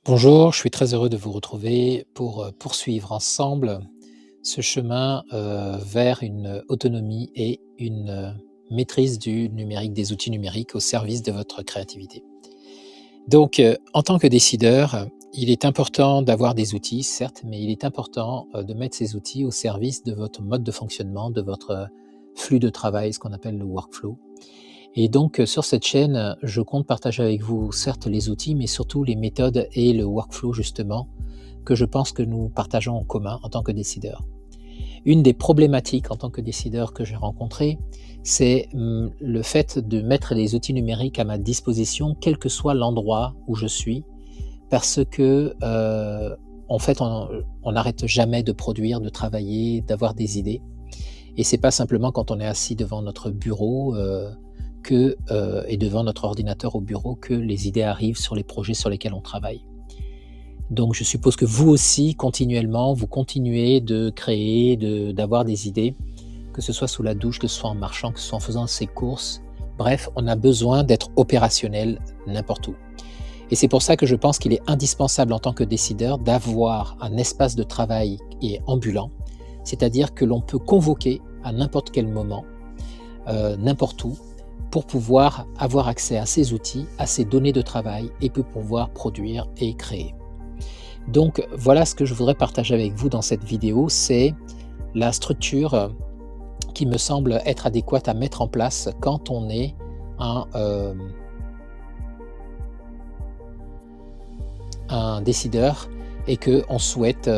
Bonjour, je suis très heureux de vous retrouver pour, poursuivre ensemble ce chemin, vers une autonomie et une, maîtrise du numérique, des outils numériques au service de votre créativité. Donc, en tant que décideur, il est important d'avoir des outils, certes, mais il est important, de mettre ces outils au service de votre mode de fonctionnement, de votre, flux de travail, ce qu'on appelle le workflow. Et donc, sur cette chaîne, je compte partager avec vous, certes, les outils, mais surtout les méthodes et le workflow justement, que je pense que nous partageons en commun en tant que décideurs. Une des problématiques en tant que décideur que j'ai rencontrées, c'est, le fait de mettre les outils numériques à ma disposition, quel que soit l'endroit où je suis, parce que, en fait, on n'arrête jamais de produire, de travailler, d'avoir des idées. Et c'est pas simplement quand on est assis devant notre bureau, et devant notre ordinateur au bureau que les idées arrivent sur les projets sur lesquels on travaille. Donc je suppose que vous aussi, continuellement, vous continuez de créer, d'avoir des idées, que ce soit sous la douche, que ce soit en marchant, que ce soit en faisant ses courses. Bref, on a besoin d'être opérationnel n'importe où. Et c'est pour ça que je pense qu'il est indispensable en tant que décideur d'avoir un espace de travail qui est ambulant, c'est-à-dire que l'on peut convoquer à n'importe quel moment, n'importe où, pour pouvoir avoir accès à ces outils, à ces données de travail et pour pouvoir produire et créer. Donc voilà ce que je voudrais partager avec vous dans cette vidéo, c'est la structure qui me semble être adéquate à mettre en place quand on est un décideur et qu'on souhaite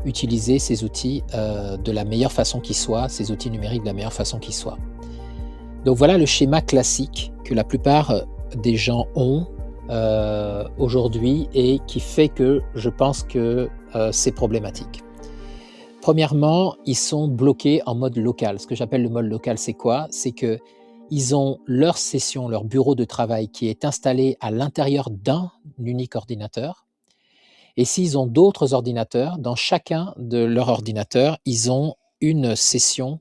utiliser ces outils de la meilleure façon qui soit, ces outils numériques de la meilleure façon qui soit. Donc voilà le schéma classique que la plupart des gens ont aujourd'hui et qui fait que je pense que c'est problématique. Premièrement, ils sont bloqués en mode local. Ce que j'appelle le mode local, c'est quoi? C'est qu'ils ont leur session, leur bureau de travail qui est installé à l'intérieur d'un unique ordinateur. Et s'ils ont d'autres ordinateurs, dans chacun de leurs ordinateurs, ils ont une session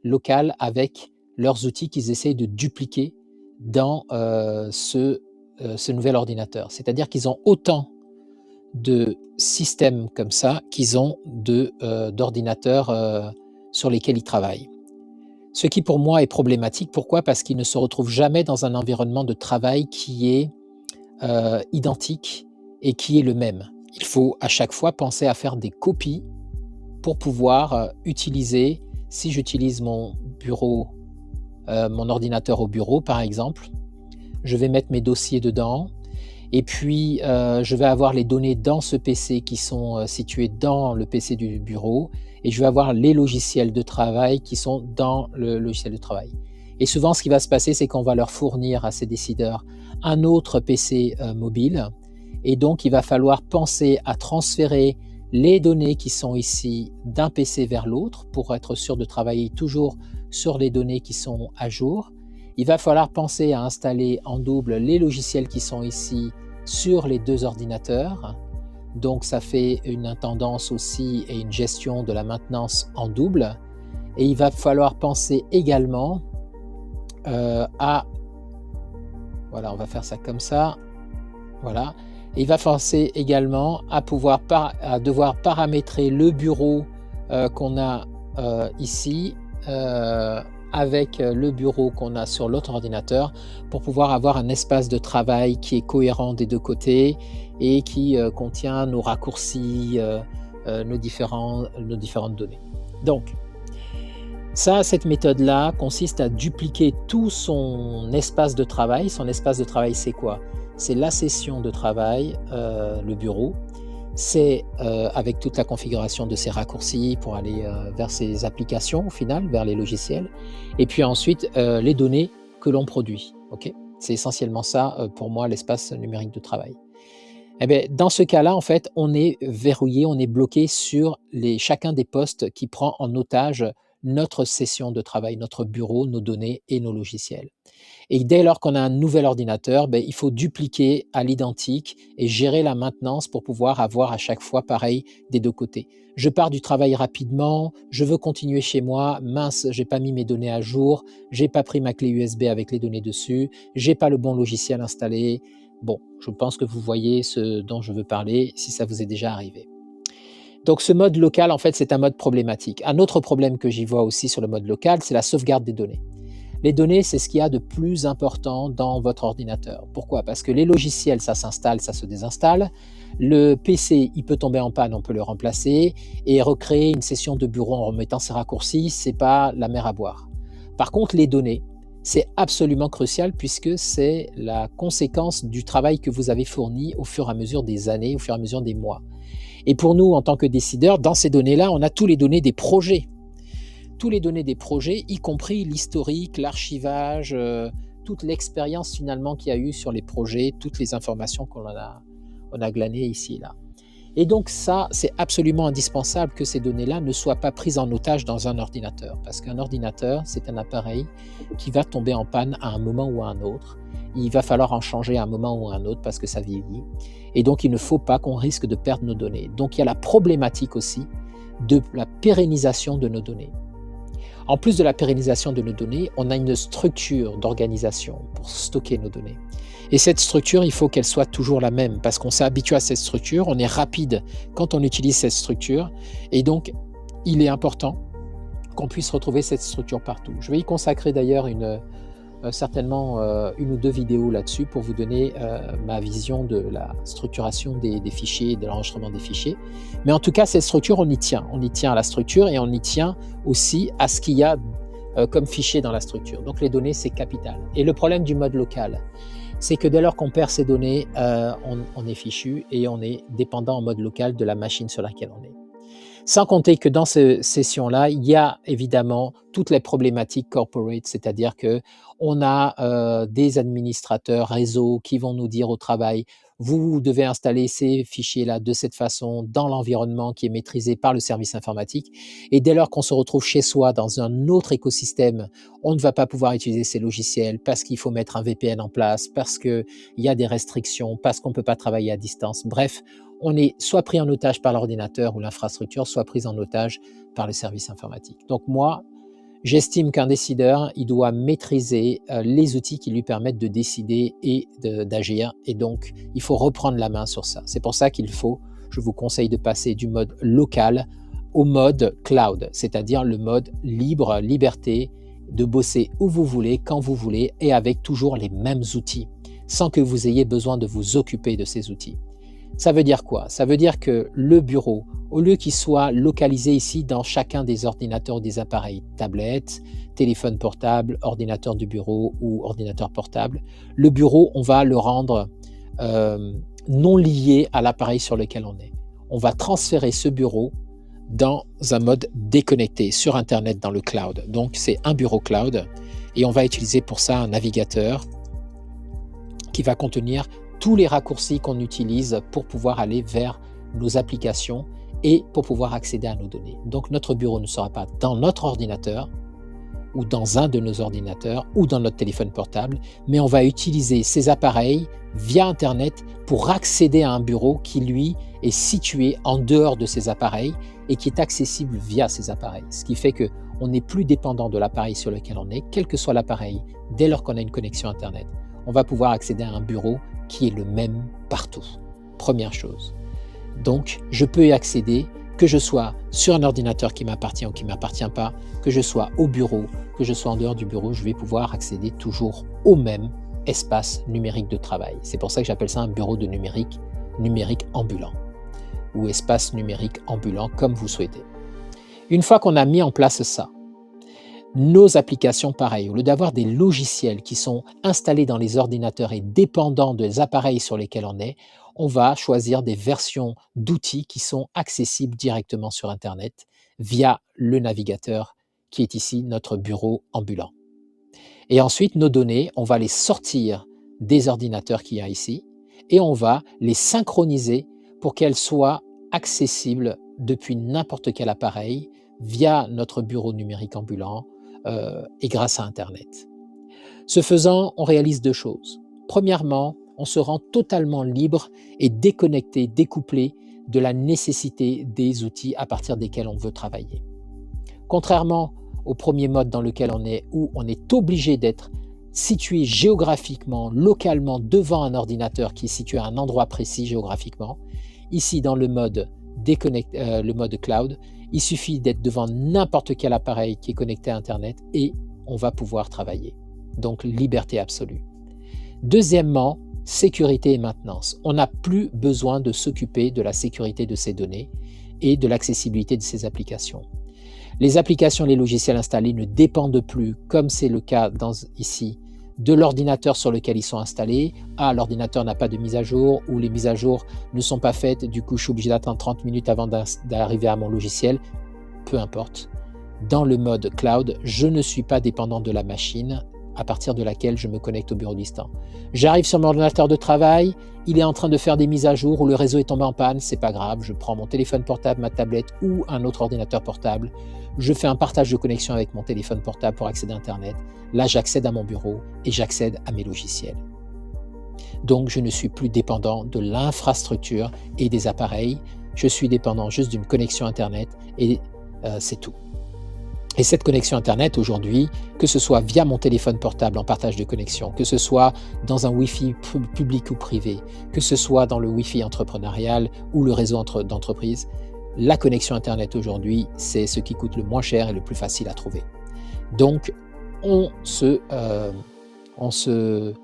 locale avec leurs outils qu'ils essayent de dupliquer dans ce nouvel ordinateur. C'est-à-dire qu'ils ont autant de systèmes comme ça qu'ils ont d'ordinateurs sur lesquels ils travaillent. Ce qui pour moi est problématique. Pourquoi? Parce qu'ils ne se retrouvent jamais dans un environnement de travail qui est identique et qui est le même. Il faut à chaque fois penser à faire des copies pour pouvoir utiliser, si j'utilise mon bureau, mon ordinateur au bureau par exemple, je vais mettre mes dossiers dedans et puis je vais avoir les données dans ce PC qui sont situées dans le PC du bureau et je vais avoir les logiciels de travail qui sont dans le logiciel de travail. Et souvent ce qui va se passer, c'est qu'on va leur fournir à ces décideurs un autre PC mobile et donc il va falloir penser à transférer les données qui sont ici d'un PC vers l'autre pour être sûr de travailler toujours sur les données qui sont à jour. Il va falloir penser à installer en double les logiciels qui sont ici sur les deux ordinateurs. Donc ça fait une intendance aussi et une gestion de la maintenance en double. Et il va falloir penser également voilà, on va faire ça comme ça. Voilà. Et il va penser également à devoir paramétrer le bureau qu'on a ici avec le bureau qu'on a sur l'autre ordinateur pour pouvoir avoir un espace de travail qui est cohérent des deux côtés et qui contient nos raccourcis, nos différentes données. Donc, cette méthode-là consiste à dupliquer tout son espace de travail. Son espace de travail, c'est quoi? C'est la session de travail, le bureau. C'est avec toute la configuration de ses raccourcis pour aller vers ses applications au final, vers les logiciels. Et puis ensuite, les données que l'on produit. Okay, c'est essentiellement ça pour moi l'espace numérique de travail. Eh bien, dans ce cas-là, en fait, on est verrouillé, on est bloqué sur chacun des postes qui prend en otage notre session de travail, notre bureau, nos données et nos logiciels. Et dès lors qu'on a un nouvel ordinateur, il faut dupliquer à l'identique et gérer la maintenance pour pouvoir avoir à chaque fois pareil des deux côtés. Je pars du travail rapidement, je veux continuer chez moi, mince, j'ai pas mis mes données à jour, j'ai pas pris ma clé USB avec les données dessus, j'ai pas le bon logiciel installé. Bon, je pense que vous voyez ce dont je veux parler si ça vous est déjà arrivé. Donc ce mode local, en fait, c'est un mode problématique. Un autre problème que j'y vois aussi sur le mode local, c'est la sauvegarde des données. Les données, c'est ce qu'il y a de plus important dans votre ordinateur. Pourquoi? Parce que les logiciels, ça s'installe, ça se désinstalle. Le PC, il peut tomber en panne, on peut le remplacer. Et recréer une session de bureau en remettant ses raccourcis, c'est pas la mer à boire. Par contre, les données, c'est absolument crucial puisque c'est la conséquence du travail que vous avez fourni au fur et à mesure des années, au fur et à mesure des mois. Et pour nous, en tant que décideurs, dans ces données-là, on a tous les données des projets. Tous les données des projets, y compris l'historique, l'archivage, toute l'expérience finalement qu'il y a eu sur les projets, toutes les informations on a glanées ici et là. Et donc ça, c'est absolument indispensable que ces données-là ne soient pas prises en otage dans un ordinateur. Parce qu'un ordinateur, c'est un appareil qui va tomber en panne à un moment ou à un autre. Il va falloir en changer à un moment ou à un autre parce que ça vieillit. Et donc, il ne faut pas qu'on risque de perdre nos données. Donc, il y a la problématique aussi de la pérennisation de nos données. En plus de la pérennisation de nos données, on a une structure d'organisation pour stocker nos données. Et cette structure, il faut qu'elle soit toujours la même parce qu'on s'est habitué à cette structure, on est rapide quand on utilise cette structure et donc il est important qu'on puisse retrouver cette structure partout. Je vais y consacrer d'ailleurs certainement une ou deux vidéos là-dessus pour vous donner ma vision de la structuration des fichiers et de l'enregistrement des fichiers. Mais en tout cas, cette structure, on y tient à la structure et on y tient aussi à ce qu'il y a comme fichier dans la structure. Donc les données, c'est capital. Et le problème du mode local, c'est que dès lors qu'on perd ces données, on est fichu et on est dépendant en mode local de la machine sur laquelle on est. Sans compter que dans ces sessions-là, il y a évidemment toutes les problématiques corporate, c'est-à-dire qu'on a des administrateurs réseau qui vont nous dire au travail, vous devez installer ces fichiers-là de cette façon dans l'environnement qui est maîtrisé par le service informatique. Et dès lors qu'on se retrouve chez soi dans un autre écosystème, on ne va pas pouvoir utiliser ces logiciels parce qu'il faut mettre un VPN en place, parce qu'il y a des restrictions, parce qu'on ne peut pas travailler à distance. Bref, on est soit pris en otage par l'ordinateur ou l'infrastructure, soit pris en otage par le service informatique. Donc moi, j'estime qu'un décideur, il doit maîtriser les outils qui lui permettent de décider et d'agir. Et donc, il faut reprendre la main sur ça. C'est pour ça je vous conseille de passer du mode local au mode cloud, c'est-à-dire le mode libre, liberté, de bosser où vous voulez, quand vous voulez, et avec toujours les mêmes outils, sans que vous ayez besoin de vous occuper de ces outils. Ça veut dire quoi? Ça veut dire que le bureau, au lieu qu'il soit localisé ici dans chacun des ordinateurs ou des appareils, tablettes, téléphone portable, ordinateur du bureau ou ordinateur portable, le bureau, on va le rendre non lié à l'appareil sur lequel on est. On va transférer ce bureau dans un mode déconnecté sur Internet dans le cloud. Donc, c'est un bureau cloud et on va utiliser pour ça un navigateur qui va contenir tous les raccourcis qu'on utilise pour pouvoir aller vers nos applications et pour pouvoir accéder à nos données. Donc notre bureau ne sera pas dans notre ordinateur ou dans un de nos ordinateurs ou dans notre téléphone portable, mais on va utiliser ces appareils via Internet pour accéder à un bureau qui, lui, est situé en dehors de ces appareils et qui est accessible via ces appareils. Ce qui fait qu'on n'est plus dépendant de l'appareil sur lequel on est, quel que soit l'appareil, dès lors qu'on a une connexion Internet. On va pouvoir accéder à un bureau qui est le même partout. Première chose. Donc, je peux y accéder, que je sois sur un ordinateur qui m'appartient ou qui ne m'appartient pas, que je sois au bureau, que je sois en dehors du bureau, je vais pouvoir accéder toujours au même espace numérique de travail. C'est pour ça que j'appelle ça un bureau de numérique ambulant ou espace numérique ambulant, comme vous souhaitez. Une fois qu'on a mis en place ça, nos applications, pareil, au lieu d'avoir des logiciels qui sont installés dans les ordinateurs et dépendants des appareils sur lesquels on est, on va choisir des versions d'outils qui sont accessibles directement sur Internet via le navigateur qui est ici notre bureau ambulant. Et ensuite, nos données, on va les sortir des ordinateurs qu'il y a ici et on va les synchroniser pour qu'elles soient accessibles depuis n'importe quel appareil via notre bureau numérique ambulant et grâce à Internet. Ce faisant, on réalise deux choses. Premièrement, on se rend totalement libre et déconnecté, découplé de la nécessité des outils à partir desquels on veut travailler. Contrairement au premier mode dans lequel on est, où on est obligé d'être situé géographiquement, localement, devant un ordinateur qui est situé à un endroit précis géographiquement. Ici, dans le mode le mode cloud, il suffit d'être devant n'importe quel appareil qui est connecté à Internet et on va pouvoir travailler. Donc, liberté absolue. Deuxièmement, sécurité et maintenance. On n'a plus besoin de s'occuper de la sécurité de ces données et de l'accessibilité de ces applications. Les applications, les logiciels installés ne dépendent plus, comme c'est le cas ici, de l'ordinateur sur lequel ils sont installés. Ah, l'ordinateur n'a pas de mise à jour ou les mises à jour ne sont pas faites, du coup je suis obligé d'attendre 30 minutes avant d'arriver à mon logiciel. Peu importe. Dans le mode cloud, je ne suis pas dépendant de la machine à partir de laquelle je me connecte au bureau distant. J'arrive sur mon ordinateur de travail, il est en train de faire des mises à jour ou le réseau est tombé en panne, c'est pas grave, je prends mon téléphone portable, ma tablette ou un autre ordinateur portable, je fais un partage de connexion avec mon téléphone portable pour accéder à Internet. Là, j'accède à mon bureau et j'accède à mes logiciels. Donc, je ne suis plus dépendant de l'infrastructure et des appareils, je suis dépendant juste d'une connexion Internet et c'est tout. Et cette connexion Internet aujourd'hui, que ce soit via mon téléphone portable en partage de connexion, que ce soit dans un Wi-Fi public ou privé, que ce soit dans le Wi-Fi entrepreneurial ou le réseau d'entreprise, la connexion Internet aujourd'hui, c'est ce qui coûte le moins cher et le plus facile à trouver. Donc, on se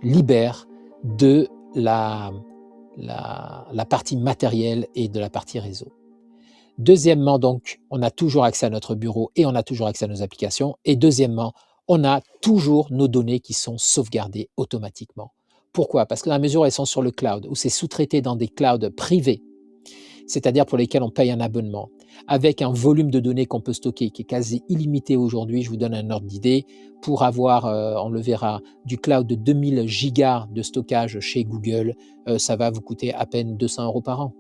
libère de la partie matérielle et de la partie réseau. Deuxièmement, donc, on a toujours accès à notre bureau et on a toujours accès à nos applications. Et deuxièmement, on a toujours nos données qui sont sauvegardées automatiquement. Pourquoi? Parce que dans la mesure où elles sont sur le cloud, où c'est sous-traité dans des clouds privés, c'est-à-dire pour lesquels on paye un abonnement, avec un volume de données qu'on peut stocker qui est quasi illimité aujourd'hui. Je vous donne un ordre d'idée. Pour avoir, on le verra, du cloud de 2000 gigas de stockage chez Google, ça va vous coûter à peine 200 € par an.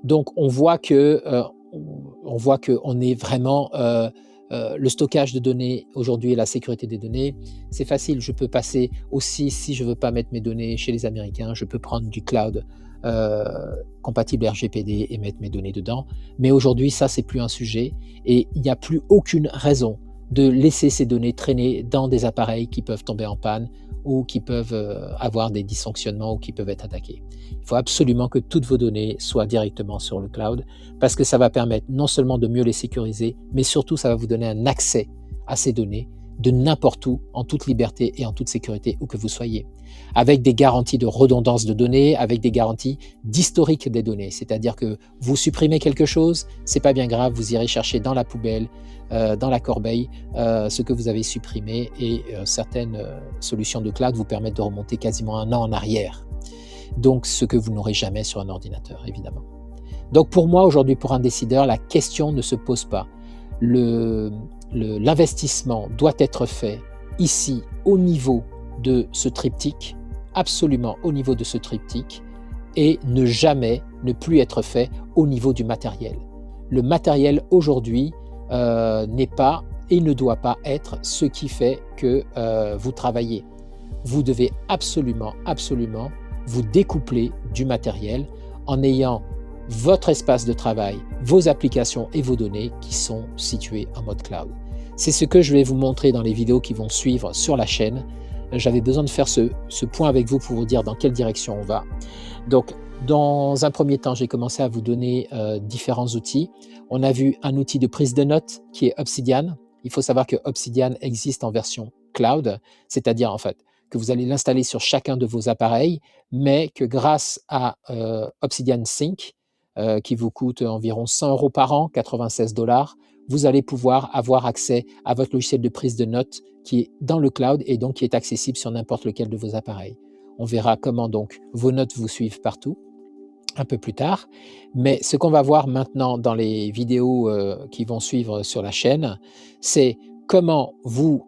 Donc, on voit qu'on est vraiment le stockage de données aujourd'hui et la sécurité des données. C'est facile. Je peux passer aussi, si je ne veux pas mettre mes données chez les Américains, je peux prendre du cloud compatible RGPD et mettre mes données dedans. Mais aujourd'hui, ça, c'est plus un sujet et il n'y a plus aucune raison de laisser ces données traîner dans des appareils qui peuvent tomber en panne ou qui peuvent avoir des dysfonctionnements ou qui peuvent être attaqués. Il faut absolument que toutes vos données soient directement sur le cloud parce que ça va permettre non seulement de mieux les sécuriser, mais surtout ça va vous donner un accès à ces données de n'importe où, en toute liberté et en toute sécurité, où que vous soyez, avec des garanties de redondance de données, avec des garanties d'historique des données. C'est-à-dire que vous supprimez quelque chose, c'est pas bien grave, vous irez chercher dans la poubelle, dans la corbeille, ce que vous avez supprimé et certaines solutions de cloud vous permettent de remonter quasiment un an en arrière. Donc, ce que vous n'aurez jamais sur un ordinateur, évidemment. Donc, pour moi, aujourd'hui, pour un décideur, la question ne se pose pas. L'investissement doit être fait ici, au niveau de ce triptyque, absolument au niveau de ce triptyque, et ne plus être fait au niveau du matériel. Le matériel, aujourd'hui, n'est pas et ne doit pas être ce qui fait que vous travaillez. Vous devez absolument vous découpler du matériel en ayant votre espace de travail, vos applications et vos données qui sont situées en mode cloud. C'est ce que je vais vous montrer dans les vidéos qui vont suivre sur la chaîne. J'avais besoin de faire ce point avec vous pour vous dire dans quelle direction on va. Donc, dans un premier temps, j'ai commencé à vous donner différents outils. On a vu un outil de prise de notes qui est Obsidian. Il faut savoir que Obsidian existe en version cloud, c'est-à-dire en fait que vous allez l'installer sur chacun de vos appareils, mais que grâce à Obsidian Sync, qui vous coûte environ 100 € par an, 96 $, vous allez pouvoir avoir accès à votre logiciel de prise de notes qui est dans le cloud et donc qui est accessible sur n'importe lequel de vos appareils. On verra comment donc vos notes vous suivent partout un peu plus tard. Mais ce qu'on va voir maintenant dans les vidéos qui vont suivre sur la chaîne, c'est comment vous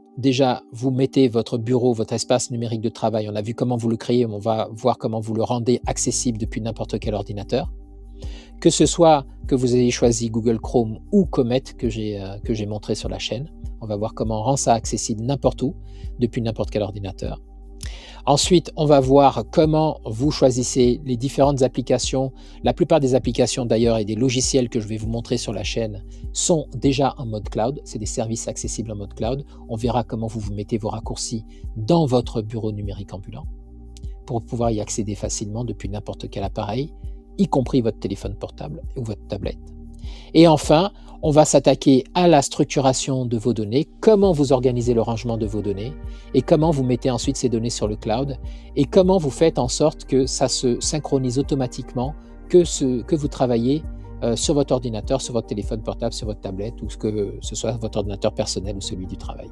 mettez votre bureau, votre espace numérique de travail. On a vu comment vous le créez, on va voir comment vous le rendez accessible depuis n'importe quel ordinateur. Que ce soit que vous ayez choisi Google Chrome ou Comet que j'ai montré sur la chaîne. On va voir comment on rend ça accessible n'importe où, depuis n'importe quel ordinateur. Ensuite, on va voir comment vous choisissez les différentes applications. La plupart des applications d'ailleurs et des logiciels que je vais vous montrer sur la chaîne sont déjà en mode cloud. C'est des services accessibles en mode cloud. On verra comment vous mettez vos raccourcis dans votre bureau numérique ambulant pour pouvoir y accéder facilement depuis n'importe quel appareil, y compris votre téléphone portable ou votre tablette. Et enfin, on va s'attaquer à la structuration de vos données, comment vous organisez le rangement de vos données et comment vous mettez ensuite ces données sur le cloud et comment vous faites en sorte que ça se synchronise automatiquement, que vous travaillez sur votre ordinateur, sur votre téléphone portable, sur votre tablette ou que ce soit votre ordinateur personnel ou celui du travail.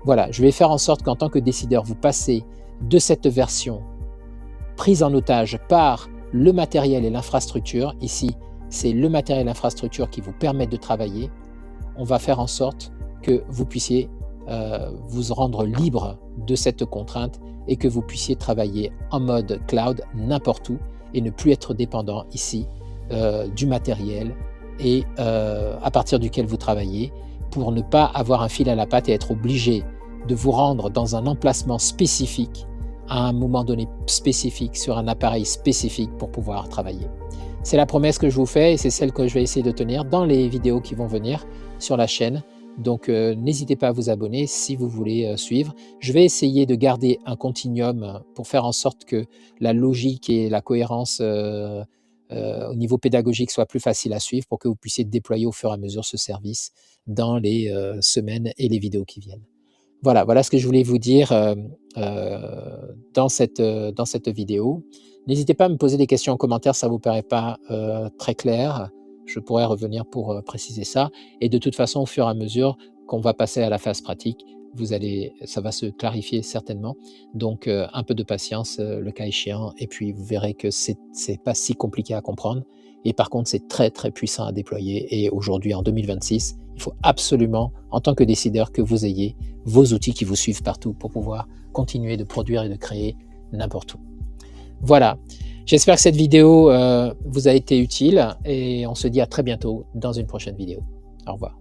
Voilà, je vais faire en sorte qu'en tant que décideur, vous passez de cette version prise en otage par le matériel et l'infrastructure, ici, c'est le matériel et l'infrastructure qui vous permettent de travailler. On va faire en sorte que vous puissiez vous rendre libre de cette contrainte et que vous puissiez travailler en mode cloud n'importe où et ne plus être dépendant ici du matériel et à partir duquel vous travaillez pour ne pas avoir un fil à la patte et être obligé de vous rendre dans un emplacement spécifique à un moment donné spécifique sur un appareil spécifique pour pouvoir travailler. C'est la promesse que je vous fais et c'est celle que je vais essayer de tenir dans les vidéos qui vont venir sur la chaîne. Donc n'hésitez pas à vous abonner si vous voulez suivre. Je vais essayer de garder un continuum pour faire en sorte que la logique et la cohérence au niveau pédagogique soient plus faciles à suivre pour que vous puissiez déployer au fur et à mesure ce service dans les semaines et les vidéos qui viennent. Voilà ce que je voulais vous dire dans cette vidéo. N'hésitez pas à me poser des questions en commentaire, ça ne vous paraît pas très clair. Je pourrais revenir pour préciser ça. Et de toute façon, au fur et à mesure qu'on va passer à la phase pratique, ça va se clarifier certainement. Donc, un peu de patience, le cas échéant, et puis vous verrez que c'est pas si compliqué à comprendre. Et par contre, c'est très, très puissant à déployer. Et aujourd'hui, en 2026, il faut absolument, en tant que décideur, que vous ayez vos outils qui vous suivent partout pour pouvoir continuer de produire et de créer n'importe où. Voilà, j'espère que cette vidéo vous a été utile et on se dit à très bientôt dans une prochaine vidéo. Au revoir.